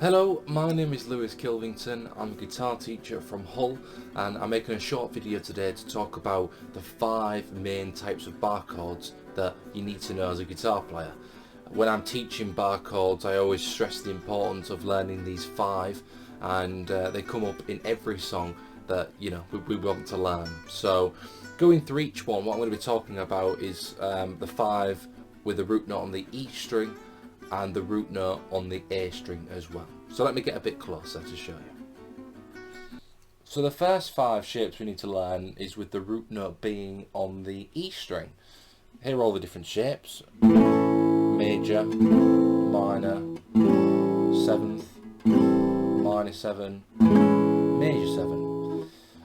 Hello, my name is Kilvington. I'm a guitar teacher from Hull, and I'm making a short video today to talk about the 5 main types of bar chords that you need to know as a guitar player. When I'm teaching bar chords, I always stress the importance of learning these 5, and they come up in every song that we want to learn. So going through each one, what I'm going to be talking about is the 5 with the root note on the E string and the root note on the A string as well. So let me get a bit closer to show you. So the first 5 shapes we need to learn is with the root note being on the E string. Here are all the different shapes: major, minor, 7th, minor 7, major 7.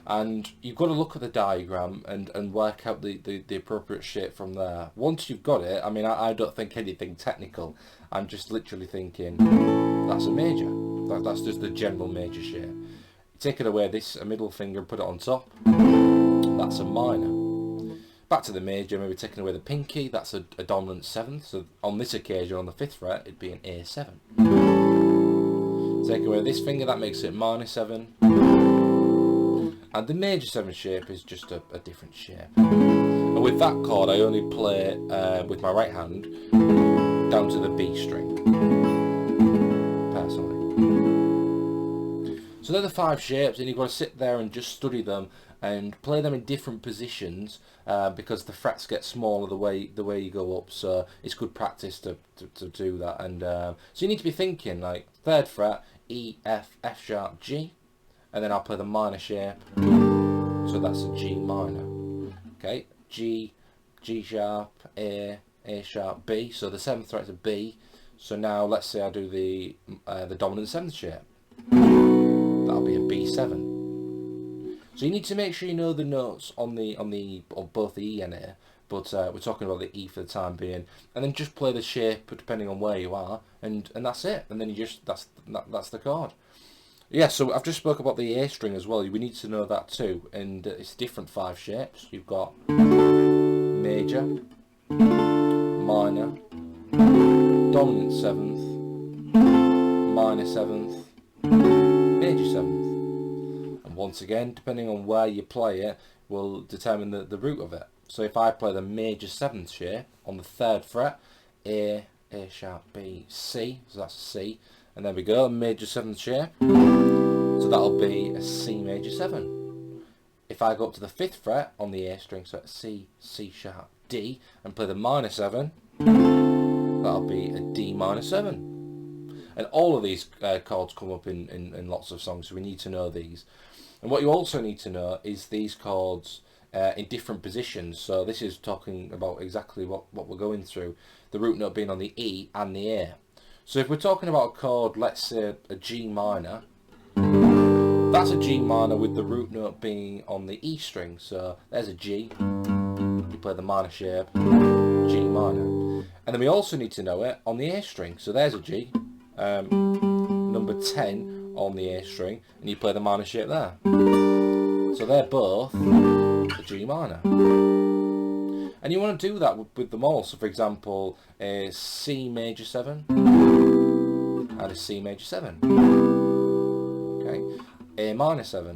And you've got to look at the diagram and work out the appropriate shape from there. Once you've got it, I don't think anything technical. I'm just literally thinking, that's a major. That's just the general major shape. Taking away this middle finger and put it on top, that's a minor. Back to the major, maybe taking away the pinky, that's a dominant 7th. So on this occasion, on the 5th fret, it'd be an A7. Take away this finger, that makes it minor 7. And the major 7 shape is just a different shape. And with that chord, I only play with my right hand down to the B string, personally. So they're the 5 shapes, and you've got to sit there and just study them and play them in different positions because the frets get smaller the way you go up. So it's good practice to do that. And so you need to be thinking like 3rd fret, E, F, F sharp, G. And then I'll play the minor shape, so that's a G minor. Okay, G, G sharp, A sharp, B. So the 7th fret is a B. So now let's say I do the dominant 7th shape. That'll be a B7. So you need to make sure you know the notes on both the E and A. But we're talking about the E for the time being, and then just play the shape depending on where you are, and that's it. And then you just that's the chord. Yeah, so I've just spoke about the A string as well. We need to know that too, and it's different 5 shapes. You've got major, minor, dominant 7th, minor 7th, major 7th. And once again, depending on where you play it, will determine the root of it. So if I play the major 7th shape on the 3rd fret, A sharp, B, C, so that's a C. And there we go, major 7th shape. So that'll be a C major 7. If I go up to the 5th fret on the A string, so it's C, C sharp, D, and play the minor 7, that'll be a D minor 7. And all of these chords come up in lots of songs, so we need to know these. And what you also need to know is these chords in different positions. So this is talking about exactly what we're going through, the root note being on the E and the A. So if we're talking about a chord, let's say a G minor, that's a G minor with the root note being on the E string. So there's a G, you play the minor shape, G minor. And then we also need to know it on the A string. So there's a G, number 10 on the A string, and you play the minor shape there. So they're both a G minor. And you want to do that with them all. So for example, a C major 7 and a C major 7. Okay, A minor 7.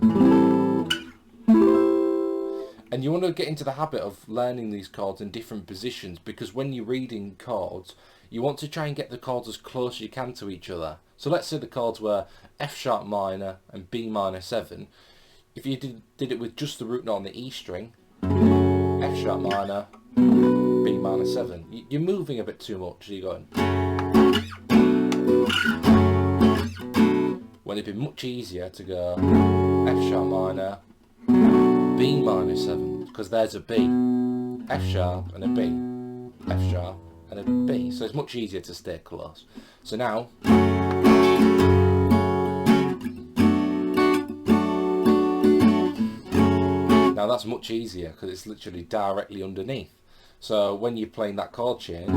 And you want to get into the habit of learning these chords in different positions, because when you're reading chords, you want to try and get the chords as close as you can to each other. So let's say the chords were F sharp minor and B minor 7. If you did it with just the root note on the E string, F sharp minor, B minor 7. You're moving a bit too much, so you're going. When it'd be much easier to go F sharp minor, B minor 7, because there's a B, F sharp and a B, F sharp and a B. So it's much easier to stay close. So now. Now that's much easier because it's literally directly underneath. So when you're playing that chord change,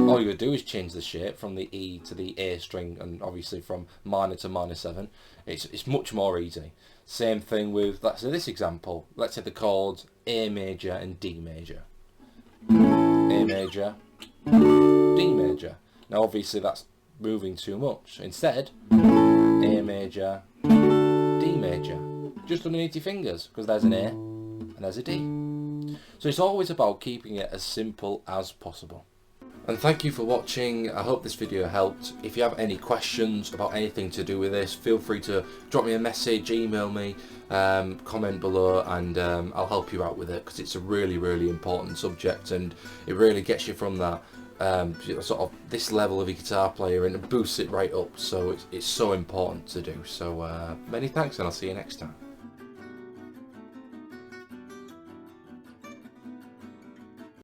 all you would do is change the shape from the E to the A string, and obviously from minor to minor 7. It's much more easy. Same thing with, let's say this example. Let's say the chords A major and D major. A major, D major. Now obviously that's moving too much. Instead, A major, D major, just underneath your fingers, because there's an A and there's a D. So it's always about keeping it as simple as possible. And thank you for watching. I hope this video helped. If you have any questions about anything to do with this, feel free to drop me a message, email me, comment below, and I'll help you out with it, because it's a really, really important subject, and it really gets you from that sort of this level of a guitar player and boosts it right up. So it's so important to do. So many thanks, and I'll see you next time.